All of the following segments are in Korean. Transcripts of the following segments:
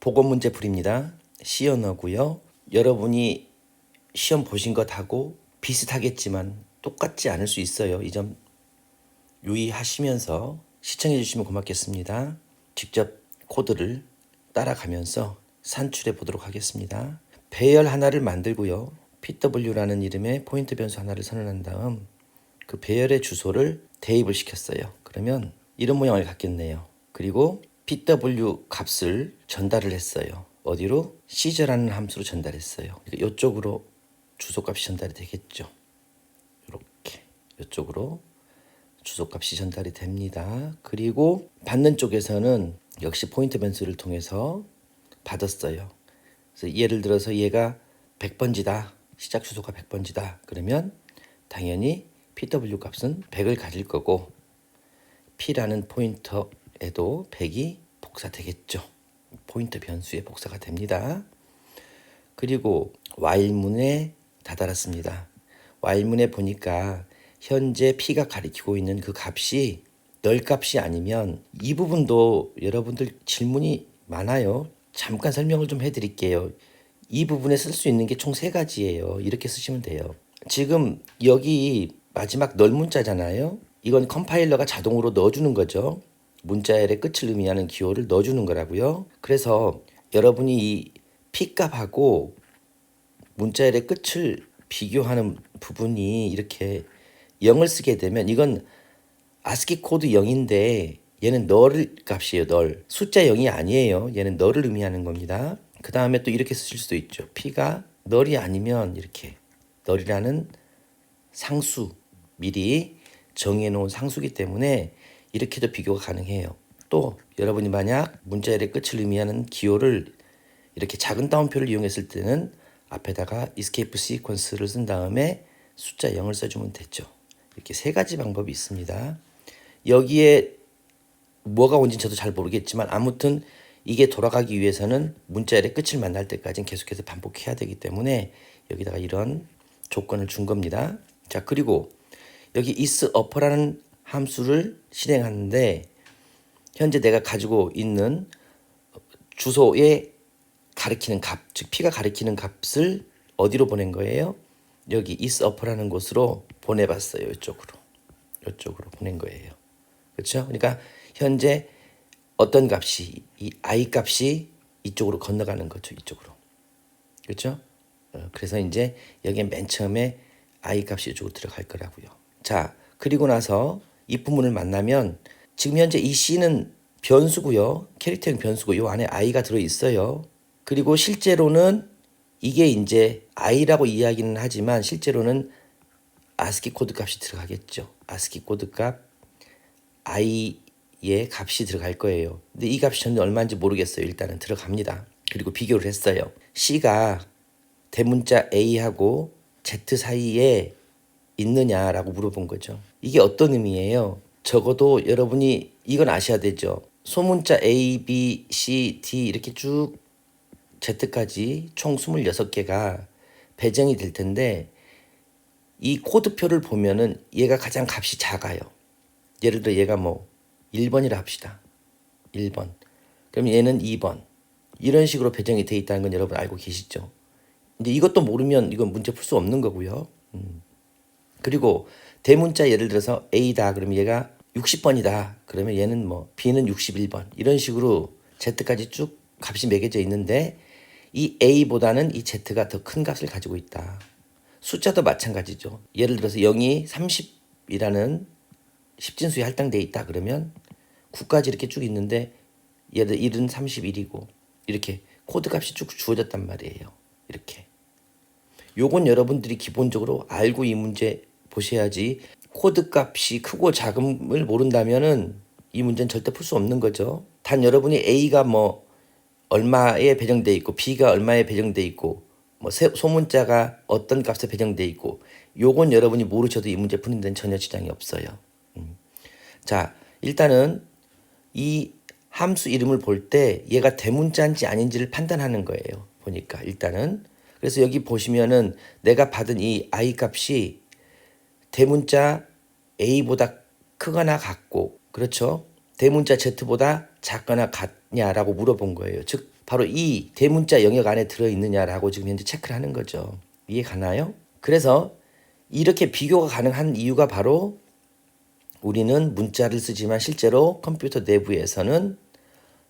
보건 문제 풀입니다. C 언어고요. 여러분이 시험 보신 것하고 비슷하겠지만 똑같지 않을 수 있어요. 이 점 유의하시면서 시청해 주시면 고맙겠습니다. 직접 코드를 따라가면서 산출해 보도록 하겠습니다. 배열 하나를 만들고요. PW라는 이름의 포인트 변수 하나를 선언한 다음 그 배열의 주소를 대입을 시켰어요. 그러면 이런 모양을 갖겠네요. 그리고 PW 값을 전달을 했어요. 어디로? 시저라는 함수로 전달했어요. 그러니까 이쪽으로 주소값이 전달이 되겠죠. 이렇게 이쪽으로 주소값이 전달이 됩니다. 그리고 받는 쪽에서는 역시 포인트 변수를 통해서 받았어요. 그래서 예를 들어서 얘가 100번지다. 시작 주소가 100번지다. 그러면 당연히 PW 값은 100을 가질 거고 P라는 포인터에도 100이 복사되겠죠. 포인트 변수의 복사가 됩니다. 그리고 while문에 다다랐습니다. while문에 보니까 현재 P가 가리키고 있는 그 값이 널 값이 아니면 이 부분도 여러분들 질문이 많아요. 잠깐 설명을 좀 해드릴게요. 이 부분에 쓸 수 있는 게 총 3가지예요. 이렇게 쓰시면 돼요. 지금 여기 마지막 널 문자잖아요. 이건 컴파일러가 자동으로 넣어주는 거죠. 문자열의 끝을 의미하는 기호를 넣어주는 거라고요. 그래서 여러분이 이 P 값하고 문자열의 끝을 비교하는 부분이 이렇게 0을 쓰게 되면 이건 아스키 코드 0인데 얘는 널 값이에요. 널. 숫자 0이 아니에요. 얘는 널을 의미하는 겁니다. 그 다음에 또 이렇게 쓰실 수도 있죠. P가 널이 아니면 이렇게 널이라는 상수 미리 정해놓은 상수기 때문에 이렇게도 비교가 가능해요. 또 여러분이 만약 문자열의 끝을 의미하는 기호를 이렇게 작은 따옴표를 이용했을 때는 앞에다가 escape sequence를 쓴 다음에 숫자 0을 써주면 되죠. 이렇게 3가지 방법이 있습니다. 여기에 뭐가 온지는 저도 잘 모르겠지만 아무튼 이게 돌아가기 위해서는 문자열의 끝을 만날 때까지는 계속해서 반복해야 되기 때문에 여기다가 이런 조건을 준 겁니다. 자, 그리고 여기 isUpper라는 함수를 실행하는데 현재 내가 가지고 있는 주소에 가리키는 값, 즉 P가 가리키는 값을 어디로 보낸 거예요? 여기 isUpper라는 곳으로 보내봤어요. 이쪽으로 보낸 거예요. 그렇죠? 그러니까 현재 어떤 값이 이 i 값이 이쪽으로 건너가는 거죠. 이쪽으로. 그렇죠? 그래서 이제 여기에 맨 처음에 i 값이 이쪽으로 들어갈 거라고요. 자, 그리고 나서 이 부분을 만나면 지금 현재 이 C는 변수고요. 캐릭터형 변수고 요 안에 i가 들어 있어요. 그리고 실제로는 이게 이제 i라고 이야기는 하지만 실제로는 아스키 코드 값이 들어가겠죠. 아스키 코드 값 i의 값이 들어갈 거예요. 근데 이 값이 저는 얼마인지 모르겠어요. 일단은 들어갑니다. 그리고 비교를 했어요. C가 대문자 A하고 Z 사이에 있느냐라고 물어본 거죠. 이게 어떤 의미예요? 적어도 여러분이 이건 아셔야 되죠. 소문자 A, B, C, D 이렇게 쭉 Z까지 총 26개가 배정이 될 텐데 이 코드표를 보면은 얘가 가장 값이 작아요. 예를 들어 얘가 뭐 1번이라 합시다. 1번. 그럼 얘는 2번. 이런 식으로 배정이 돼 있다는 건 여러분 알고 계시죠? 근데 이것도 모르면 이건 문제 풀 수 없는 거고요. 그리고 대문자 예를 들어서 A다. 그러면 얘가 60번이다. 그러면 얘는 뭐 B는 61번. 이런 식으로 Z까지 쭉 값이 매겨져 있는데 이 A보다는 이 Z가 더 큰 값을 가지고 있다. 숫자도 마찬가지죠. 예를 들어서 0이 30이라는 십진수에 할당되어 있다. 그러면 9까지 이렇게 쭉 있는데 얘를 1은 31이고 이렇게 코드 값이 쭉 주어졌단 말이에요. 이렇게. 요건 여러분들이 기본적으로 알고 이 문제 보셔야지 코드 값이 크고 작음을 모른다면은 이 문제는 절대 풀 수 없는 거죠. 단 여러분이 A가 뭐 얼마에 배정돼 있고 B가 얼마에 배정돼 있고 뭐 소문자가 어떤 값에 배정돼 있고 요건 여러분이 모르셔도 이 문제 푸는 데는 전혀 지장이 없어요. 자, 일단은 이 함수 이름을 볼 때 얘가 대문자인지 아닌지를 판단하는 거예요. 보니까 일단은 그래서 여기 보시면은 내가 받은 이 i 값이 대문자 A보다 크거나 같고 그렇죠? 대문자 Z보다 작거나 같냐라고 물어본 거예요. 즉 바로 이 대문자 영역 안에 들어있느냐라고 지금 현재 체크를 하는 거죠. 이해 가나요? 그래서 이렇게 비교가 가능한 이유가 바로 우리는 문자를 쓰지만 실제로 컴퓨터 내부에서는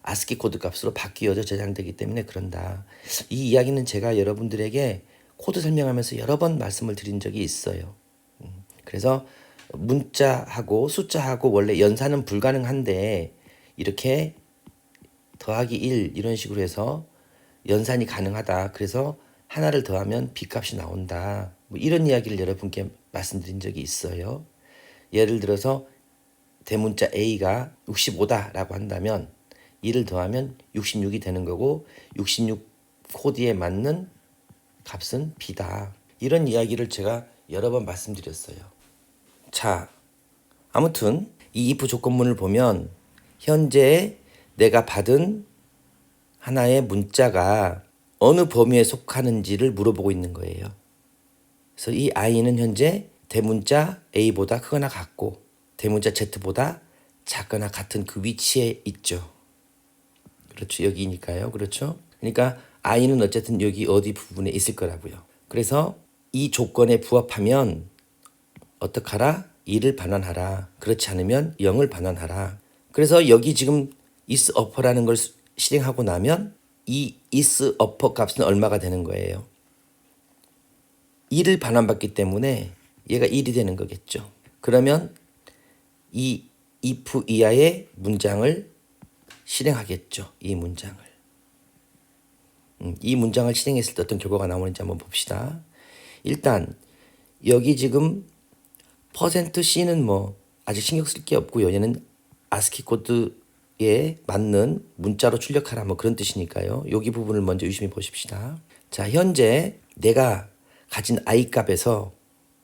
아스키 코드 값으로 바뀌어져 저장되기 때문에 그런다. 이 이야기는 제가 여러분들에게 코드 설명하면서 여러 번 말씀을 드린 적이 있어요. 그래서 문자하고 숫자하고 원래 연산은 불가능한데 이렇게 더하기 1 이런 식으로 해서 연산이 가능하다. 그래서 하나를 더하면 B값이 나온다. 뭐 이런 이야기를 여러분께 말씀드린 적이 있어요. 예를 들어서 대문자 A가 65다라고 한다면 1을 더하면 66이 되는 거고 66 코드에 맞는 값은 B다. 이런 이야기를 제가 여러 번 말씀드렸어요. 자, 아무튼 이 if 조건문을 보면 현재 내가 받은 하나의 문자가 어느 범위에 속하는지를 물어보고 있는 거예요. 그래서 이 i는 현재 대문자 A보다 크거나 같고 대문자 Z보다 작거나 같은 그 위치에 있죠. 그렇죠. 여기니까요. 그렇죠. 그러니까 i는 어쨌든 여기 어디 부분에 있을 거라고요. 그래서 이 조건에 부합하면 어떡하라? 2를 반환하라. 그렇지 않으면 0을 반환하라. 그래서 여기 지금 is upper라는 걸 실행하고 나면 이 is upper 값은 얼마가 되는 거예요? 2를 반환받기 때문에 얘가 1이 되는 거겠죠. 그러면 이 if 이하의 문장을 실행하겠죠. 이 문장을. 이 문장을 실행했을 때 어떤 결과가 나오는지 한번 봅시다. 일단 여기 지금 %C는 뭐 아직 신경 쓸 게 없고요. 얘는 아스키 코드에 맞는 문자로 출력하라 뭐 그런 뜻이니까요. 여기 부분을 먼저 유심히 보십시다. 자, 현재 내가 가진 i 값에서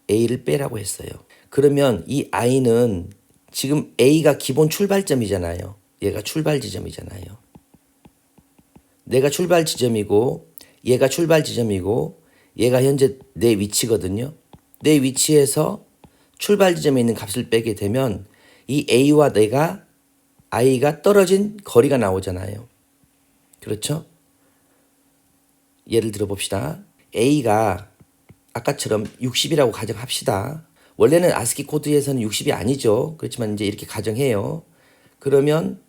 a를 빼라고 했어요. 그러면 이 i는 지금 a가 기본 출발점이잖아요. 얘가 출발 지점이잖아요. 내가 출발 지점이고 얘가 출발 지점이고 얘가 현재 내 위치거든요. 내 위치에서 출발 지점에 있는 값을 빼게 되면 이 a와 내가 i가 떨어진 거리가 나오잖아요. 그렇죠? 예를 들어 봅시다. a가 아까처럼 60이라고 가정합시다. 원래는 아스키 코드에서는 60이 아니죠. 그렇지만 이제 이렇게 가정해요. 그러면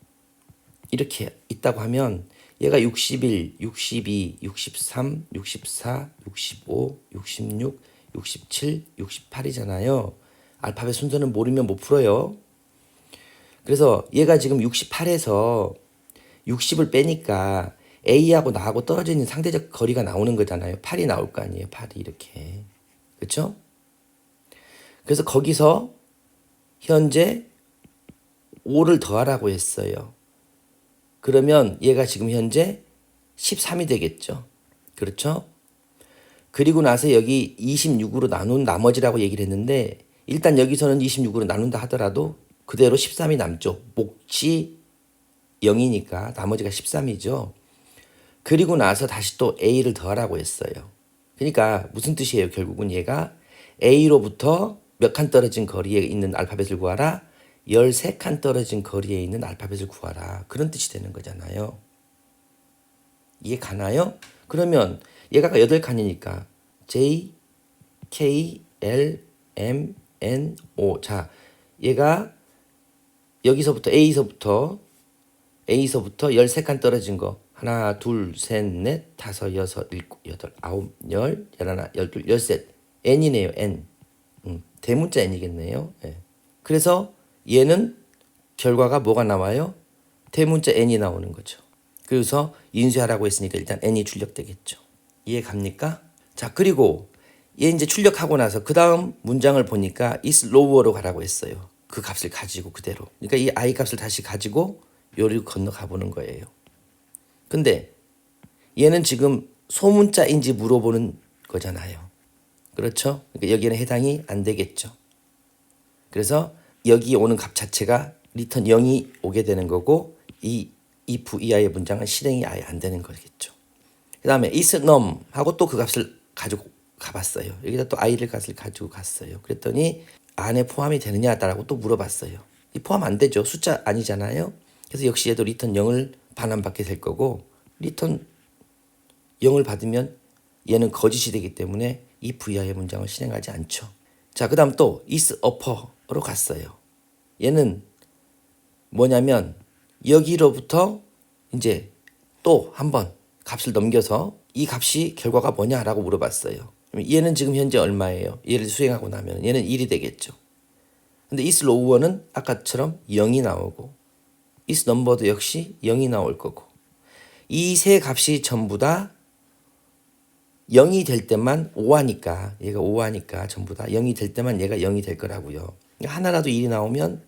이렇게 있다고 하면 얘가 61, 62, 63, 64, 65, 66, 67, 68이잖아요. 알파벳 순서는 모르면 못 풀어요. 그래서 얘가 지금 68에서 60을 빼니까 A하고 나하고 떨어져 있는 상대적 거리가 나오는 거잖아요. 8이 나올 거 아니에요. 8이 이렇게. 그렇죠? 그래서 거기서 현재 5를 더하라고 했어요. 그러면 얘가 지금 현재 13이 되겠죠. 그렇죠? 그리고 나서 여기 26으로 나눈 나머지라고 얘기를 했는데 일단 여기서는 26으로 나눈다 하더라도 그대로 13이 남죠. 몫이 0이니까 나머지가 13이죠. 그리고 나서 다시 또 A를 더하라고 했어요. 그러니까 무슨 뜻이에요? 결국은 얘가 A로부터 몇 칸 떨어진 거리에 있는 알파벳을 구하라. 13칸 떨어진 거리에 있는 알파벳을 구하라. 그런 뜻이 되는 거잖아요. 이해 가나요? 그러면 얘가 8칸이니까 J, K, L, M, N, O. 자, 얘가 여기서부터 A서부터 13칸 떨어진 거 하나, 둘, 셋, 넷, 다섯, 여섯, 일곱, 여덟, 아홉, 열, 열하나, 열둘, 열셋. N이네요. N. 대문자 N이겠네요. 네. 그래서 얘는 결과가 뭐가 나와요? 대문자 N이 나오는 거죠. 그래서 인수하라고 했으니까 일단 N이 출력되겠죠. 이해 갑니까? 자, 그리고 얘 이제 출력하고 나서 그 다음 문장을 보니까 is lower로 가라고 했어요. 그 값을 가지고 그대로. 그러니까 이 I 값을 다시 가지고 요리를 건너가 보는 거예요. 근데 얘는 지금 소문자인지 물어보는 거잖아요. 그렇죠? 그러니까 여기에는 해당이 안 되겠죠. 그래서 여기 오는 값 자체가 리턴 0이 오게 되는 거고 이 if 이하의 문장은 실행이 아예 안 되는 거겠죠. 그 다음에 is num 하고 또 그 값을 가지고 가봤어요. 여기다 또 i를 값을 가지고 갔어요. 그랬더니 안에 포함이 되느냐라고 또 물어봤어요. 이 포함 안 되죠. 숫자 아니잖아요. 그래서 역시 얘도 리턴 0을 반환받게 될 거고 리턴 0을 받으면 얘는 거짓이 되기 때문에 if 이하의 문장을 실행하지 않죠. 자, 그 다음 또 is upper로 갔어요. 얘는 뭐냐면 여기로부터 이제 또 한번 값을 넘겨서 이 값이 결과가 뭐냐라고 물어봤어요. 얘는 지금 현재 얼마예요? 얘를 수행하고 나면 얘는 1이 되겠죠. 근데 is lower는 아까처럼 0이 나오고 is number도 역시 0이 나올 거고 이 세 값이 전부 다 0이 될 때만 5하니까 얘가 5하니까 전부 다 0이 될 때만 얘가 0이 될 거라고요. 하나라도 1이 나오면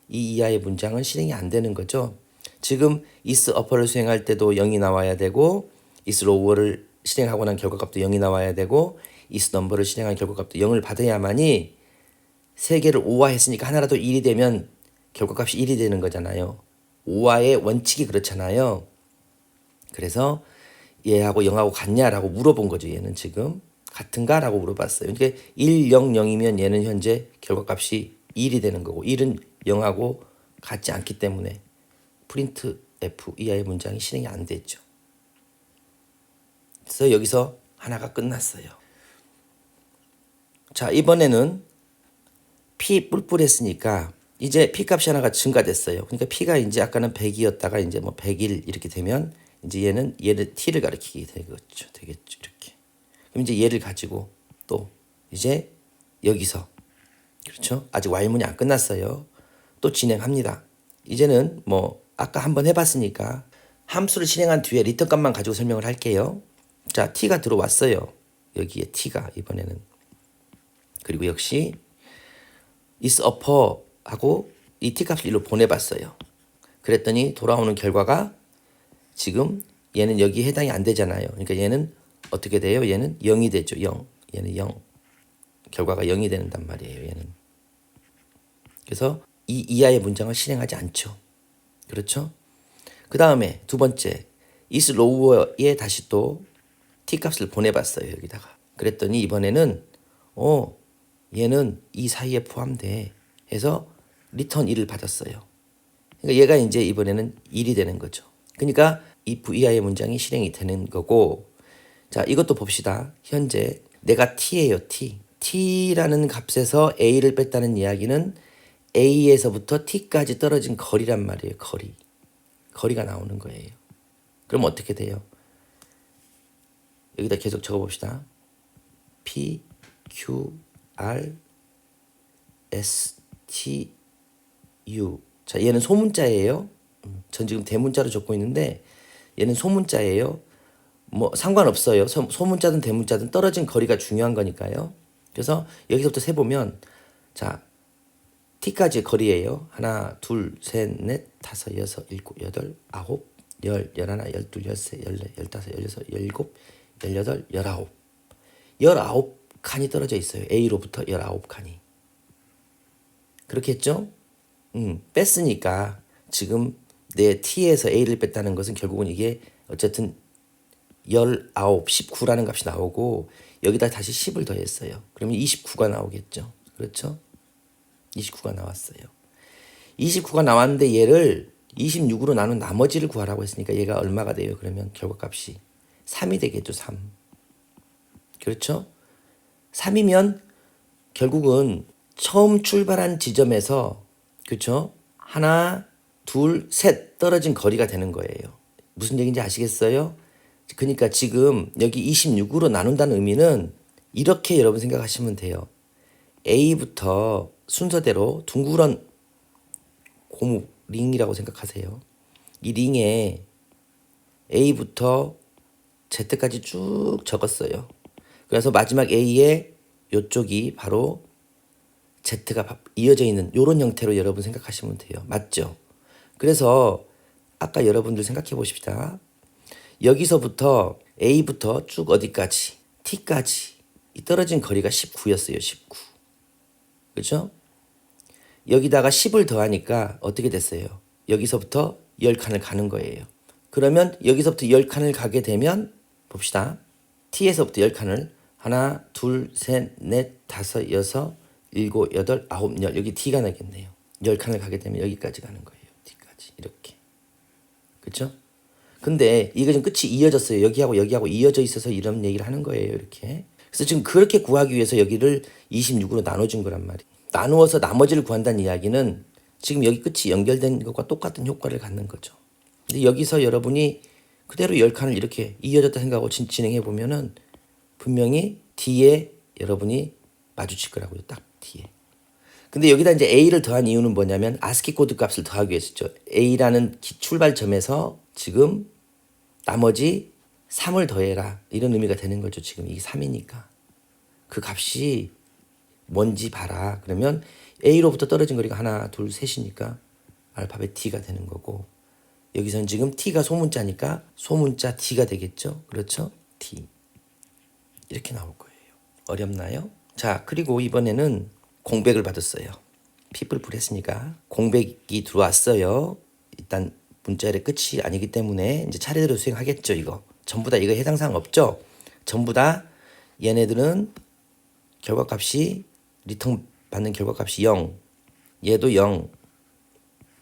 이 이하의 문장은 실행이 안 되는 거죠. 지금 is upper를 수행할 때도 0이 나와야 되고 is lower를 실행하고 난 결과값도 0이 나와야 되고 is number를 실행한 결과값도 0을 받아야만이 세 개를 5화했으니까 하나라도 1이 되면 결과값이 1이 되는 거잖아요. 5화의 원칙이 그렇잖아요. 그래서 얘하고 0하고 같냐라고 물어본 거죠. 얘는 지금 같은가? 라고 물어봤어요. 그러니까 1, 0, 0이면 얘는 현재 결과값이 1이 되는 거고 1은 0하고 같지 않기 때문에 프린트 F 이하의 문장이 실행이 안 됐죠. 그래서 여기서 하나가 끝났어요. 자, 이번에는 P 뿔뿔했으니까 이제 P 값이 하나가 증가됐어요. 그러니까 P가 이제 아까는 100이었다가 이제 뭐 101 이렇게 되면 이제 얘는 T를 가리키게 되겠죠. 이렇게. 그럼 이제 얘를 가지고 또 이제 여기서 그렇죠? 아직 while문이 안 끝났어요. 또 진행합니다. 이제는 뭐 아까 한번 해봤으니까 함수를 실행한 뒤에 리턴 값만 가지고 설명을 할게요. 자, T가 들어왔어요. 여기에 T가 이번에는. 그리고 역시 is upper 하고 이 T 값을 일로 보내봤어요. 그랬더니 돌아오는 결과가 지금 얘는 여기에 해당이 안 되잖아요. 그러니까 얘는 어떻게 돼요? 얘는 0이 되죠. 0. 얘는 0. 결과가 0이 된단 말이에요. 얘는. 그래서 이 이하의 문장을 실행하지 않죠. 그렇죠? 그 다음에 두 번째 is lower에 다시 또 t 값을 보내봤어요. 여기다가. 그랬더니 이번에는 얘는 이 사이에 포함돼 해서 return 1을 받았어요. 그러니까 얘가 이제 이번에는 1이 되는 거죠. 그러니까 if 이하의 문장이 실행이 되는 거고 자 이것도 봅시다. 현재 내가 t예요. t라는 값에서 a를 뺐다는 이야기는 a에서부터 t까지 떨어진 거리란 말이에요. 거리가 나오는 거예요. 그럼 어떻게 돼요? 여기다 계속 적어봅시다. P, Q, R, S, T, U. 자, 얘는 소문자예요. 전 지금 대문자로 적고 있는데 얘는 소문자예요. 뭐 상관없어요. 소문자든 대문자든 떨어진 거리가 중요한 거니까요. 그래서 여기서부터 세보면 자 t까지의 거리예요. 하나, 둘, 셋, 넷, 다섯, 여섯, 일곱, 여덟, 아홉, 열, 열하나, 열둘, 열세, 열네, 열다섯, 열여섯, 열일곱, 열여덟, 열아홉. 19칸이 떨어져 있어요. A로부터 19칸이. 그렇게 했죠? 뺐으니까 지금 내 T에서 A를 뺐다는 것은 결국은 이게 어쨌든 19, 19라는 값이 나오고 여기다 다시 10을 더했어요. 그러면 29가 나오겠죠. 그렇죠? 29가 나왔어요. 29가 나왔는데 얘를 26으로 나눈 나머지를 구하라고 했으니까 얘가 얼마가 돼요? 그러면 결과값이 3이 되겠죠. 3. 그렇죠? 3이면 결국은 처음 출발한 지점에서 그렇죠? 하나, 둘, 셋 떨어진 거리가 되는 거예요. 무슨 얘기인지 아시겠어요? 그러니까 지금 여기 26으로 나눈다는 의미는 이렇게 여러분 생각하시면 돼요. A부터 순서대로 둥그런 고무 링이라고 생각하세요. 이 링에 A부터 Z까지 쭉 적었어요. 그래서 마지막 A의 이쪽이 바로 Z가 이어져 있는 이런 형태로 여러분 생각하시면 돼요. 맞죠? 그래서 아까 여러분들 생각해 보십시다. 여기서부터 A부터 쭉 어디까지? T까지 이 떨어진 거리가 19였어요. 19. 그렇죠? 여기다가 10을 더하니까 어떻게 됐어요? 여기서부터 10칸을 가는 거예요. 그러면 여기서부터 10칸을 가게 되면 봅시다. T에서부터 10칸을 하나, 둘, 셋, 넷, 다섯, 여섯, 일곱, 여덟, 아홉, 열. 여기 T가 나겠네요. 10칸을 가게 되면 여기까지 가는 거예요. T까지. 이렇게. 그렇죠? 근데 이거 지금 끝이 이어졌어요. 여기하고 여기하고 이어져 있어서 이런 얘기를 하는 거예요. 이렇게. 그래서 지금 그렇게 구하기 위해서 여기를 26으로 나눠준 거란 말이에요. 나누어서 나머지를 구한다는 이야기는 지금 여기 끝이 연결된 것과 똑같은 효과를 갖는 거죠. 근데 여기서 여러분이 그대로 10칸을 이렇게 이어졌다 생각하고 진행해 보면은 분명히 D에 여러분이 마주칠 거라고요. 딱 D에. 근데 여기다 이제 A를 더한 이유는 뭐냐면 아스키 코드 값을 더하기 위해서죠. A라는 출발점에서 지금 나머지 3을 더해라. 이런 의미가 되는 거죠. 지금 이게 3이니까. 그 값이 뭔지 봐라. 그러면 A로부터 떨어진 거리가 하나, 둘, 셋이니까 알파벳 D가 되는 거고 여기서는 지금 T가 소문자니까 소문자 D가 되겠죠. 그렇죠? D. 이렇게 나올 거예요. 어렵나요? 자, 그리고 이번에는 공백을 받았어요. people 했으니까 공백이 들어왔어요. 일단 문자의 끝이 아니기 때문에 이제 차례대로 수행하겠죠. 이거 전부 다 이거 해당 사항 없죠. 전부 다 얘네들은 결과값이 리턴 받는 결과값이 0, 얘도 0,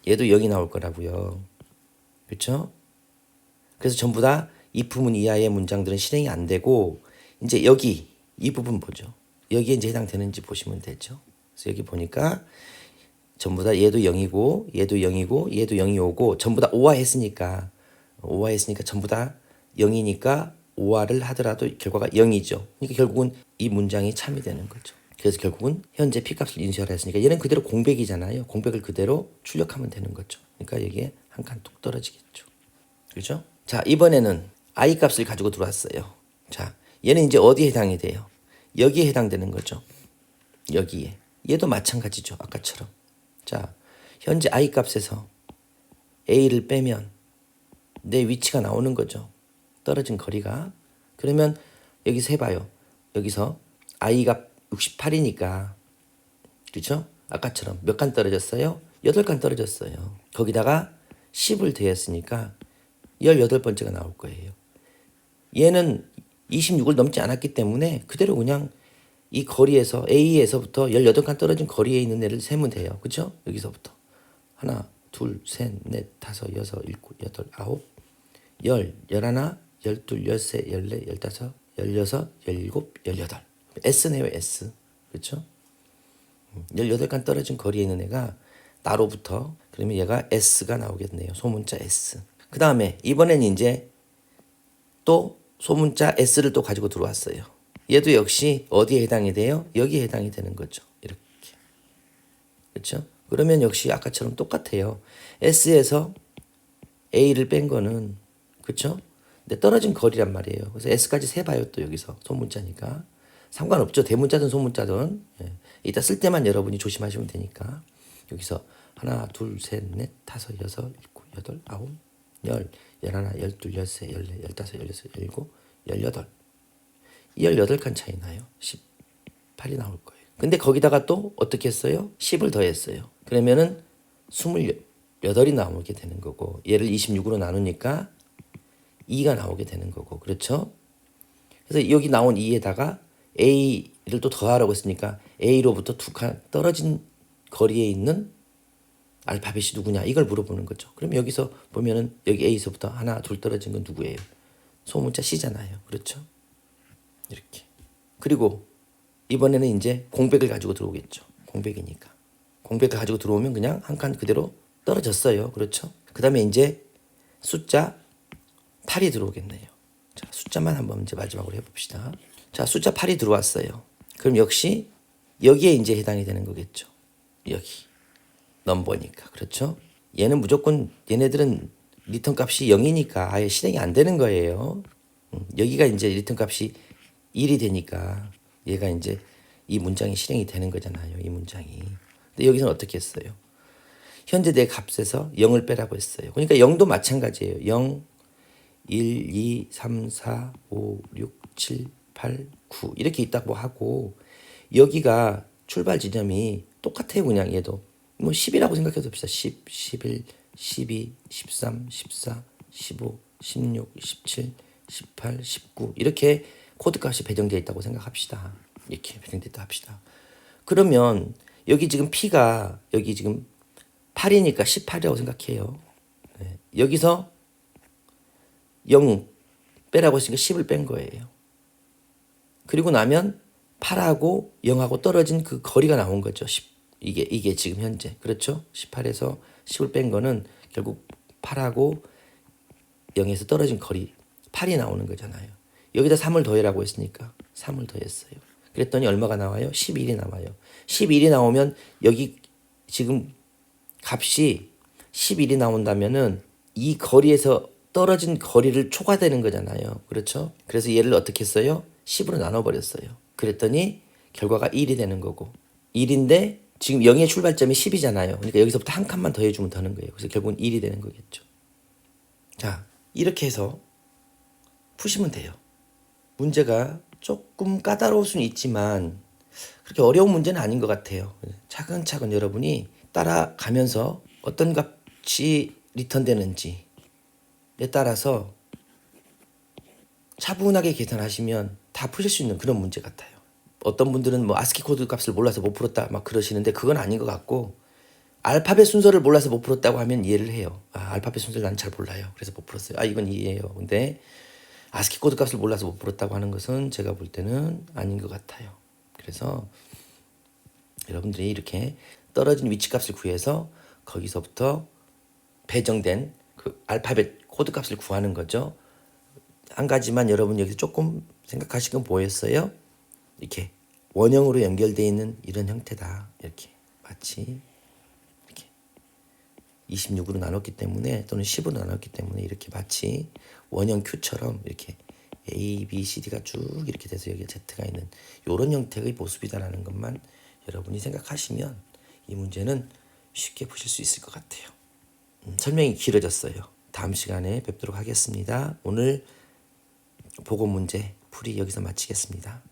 얘도 0이 나올 거라고요. 그렇죠? 그래서 전부 다 if문 이하의 문장들은 실행이 안 되고 이제 여기 이 부분 보죠. 여기에 이제 해당되는지 보시면 되죠. 그래서 여기 보니까 전부 다 얘도 0이고 얘도 0이고 얘도 0이 오고 전부 다 오화했으니까 전부 다 0이니까 오화를 하더라도 결과가 0이죠. 그러니까 결국은 이 문장이 참이 되는 거죠. 그래서 결국은 현재 P값을 인수하라 했으니까 얘는 그대로 공백이잖아요. 공백을 그대로 출력하면 되는 거죠. 그러니까 여기에 한 칸 뚝 떨어지겠죠. 그렇죠? 자, 이번에는 I 값을 가지고 들어왔어요. 자, 얘는 이제 어디에 해당이 돼요? 여기에 해당되는 거죠. 여기에. 얘도 마찬가지죠. 아까처럼. 자, 현재 I 값에서 A를 빼면 내 위치가 나오는 거죠. 떨어진 거리가. 그러면 여기서 해봐요. 여기서 I가 68이니까 그렇죠? 아까처럼 몇 칸 떨어졌어요? 8칸 떨어졌어요. 거기다가 10을 더했으니까 18번째가 나올 거예요. 얘는 26을 넘지 않았기 때문에 그대로 그냥 이 거리에서 A에서부터 18칸 떨어진 거리에 있는 애를 세면 돼요. 그렇죠? 여기서부터 하나, 둘, 셋, 넷, 다섯, 여섯, 일곱, 여덟, 아홉, 열, 열하나, 열둘, 열세, 열네, 열다섯, 열여섯, 열일곱, 열여덟. S네요, S. 그렇죠? 18칸 떨어진 거리에 있는 애가 나로부터 그러면 얘가 S가 나오겠네요. 소문자 S. 그 다음에 이번엔 이제 또 소문자 S를 또 가지고 들어왔어요. 얘도 역시 어디에 해당이 돼요? 여기에 해당이 되는 거죠. 이렇게. 그렇죠? 그러면 역시 아까처럼 똑같아요. S에서 A를 뺀 거는 그렇죠? 근데 떨어진 거리란 말이에요. 그래서 S까지 세봐요. 또 여기서 소문자니까. 상관없죠. 대문자든 소문자든. 예. 이따 쓸 때만 여러분이 조심하시면 되니까. 여기서 하나, 둘, 셋, 넷, 다섯, 여섯, 일곱, 여덟, 아홉, 열, 열하나, 열둘, 열세, 열네, 열다섯, 열여섯, 열일곱, 열여덟. 18칸 차이 나요. 18이 나올 거예요. 근데 거기다가 또 어떻게 했어요? 10을 더했어요. 그러면은 28이 나오게 되는 거고 얘를 26으로 나누니까 2가 나오게 되는 거고 그렇죠? 그래서 여기 나온 2에다가 A를 또 더하라고 했으니까 A로부터 2칸 떨어진 거리에 있는 알파벳이 누구냐 이걸 물어보는 거죠. 그럼 여기서 보면은 여기 A에서부터 하나 둘 떨어진 건 누구예요? 소문자 C잖아요. 그렇죠? 이렇게. 그리고 이번에는 이제 공백을 가지고 들어오겠죠. 공백이니까. 공백을 가지고 들어오면 그냥 한 칸 그대로 떨어졌어요. 그렇죠? 그 다음에 이제 숫자 8이 들어오겠네요. 자, 숫자만 한번 이제 마지막으로 해봅시다. 자, 숫자 8이 들어왔어요. 그럼 역시 여기에 이제 해당이 되는 거겠죠. 여기. 넘버니까. 그렇죠? 얘는 무조건 얘네들은 리턴 값이 0이니까 아예 실행이 안 되는 거예요. 여기가 이제 리턴 값이 1이 되니까 얘가 이제 이 문장이 실행이 되는 거잖아요. 이 문장이. 근데 여기서는 어떻게 했어요? 현재 내 값에서 0을 빼라고 했어요. 그러니까 0도 마찬가지예요. 0, 1, 2, 3, 4, 5, 6, 7, 8, 9 이렇게 있다고 하고 여기가 출발 지점이 똑같아요. 그냥 얘도. 뭐 10이라고 생각해도 봅시다. 10, 11, 12, 13, 14, 15, 16, 17, 18, 19 이렇게 코드값이 배정되어 있다고 생각합시다. 이렇게 배정되어 있다 합시다. 그러면 여기 지금 P가 여기 지금 8이니까 18이라고 생각해요. 네. 여기서 0 빼라고 했으니까 10을 뺀 거예요. 그리고 나면 8하고 0하고 떨어진 그 거리가 나온 거죠. 10. 이게 지금 현재. 그렇죠? 18에서 10을 뺀 거는 결국 8하고 0에서 떨어진 거리 8이 나오는 거잖아요. 여기다 3을 더해라고 했으니까 3을 더했어요. 그랬더니 얼마가 나와요? 11이 나와요. 11이 나오면 여기 지금 값이 11이 나온다면은 이 거리에서 떨어진 거리를 초과되는 거잖아요. 그렇죠? 그래서 얘를 어떻게 했어요? 10으로 나눠버렸어요. 그랬더니 결과가 1이 되는 거고 1인데 지금 0의 출발점이 10이잖아요. 그러니까 여기서부터 한 칸만 더해주면 되는 거예요. 그래서 결국은 1이 되는 거겠죠. 자, 이렇게 해서 푸시면 돼요. 문제가 조금 까다로울 수는 있지만 그렇게 어려운 문제는 아닌 것 같아요. 차근차근 여러분이 따라가면서 어떤 값이 리턴되는지에 따라서 차분하게 계산하시면 다 푸실 수 있는 그런 문제 같아요. 어떤 분들은 뭐 아스키 코드 값을 몰라서 못 풀었다 막 그러시는데 그건 아닌 것 같고 알파벳 순서를 몰라서 못 풀었다고 하면 이해를 해요. 알파벳 순서를 난 잘 몰라요. 그래서 못 풀었어요. 이건 이해해요. 근데 아스키 코드 값을 몰라서 못 풀었다고 하는 것은 제가 볼 때는 아닌 것 같아요. 그래서 여러분들이 이렇게 떨어진 위치 값을 구해서 거기서부터 배정된 그 알파벳 코드 값을 구하는 거죠. 한 가지만 여러분 여기서 조금 생각하실 건 뭐였어요? 이렇게 원형으로 연결되어 있는 이런 형태다. 이렇게 마치 이렇게 26으로 나눴기 때문에 또는 10으로 나눴기 때문에 이렇게 마치 원형 Q처럼 이렇게 A, B, C, D가 쭉 이렇게 돼서 여기에 Z가 있는 이런 형태의 모습이다라는 것만 여러분이 생각하시면 이 문제는 쉽게 푸실 수 있을 것 같아요. 설명이 길어졌어요. 다음 시간에 뵙도록 하겠습니다. 오늘 보고 문제 풀이 여기서 마치겠습니다.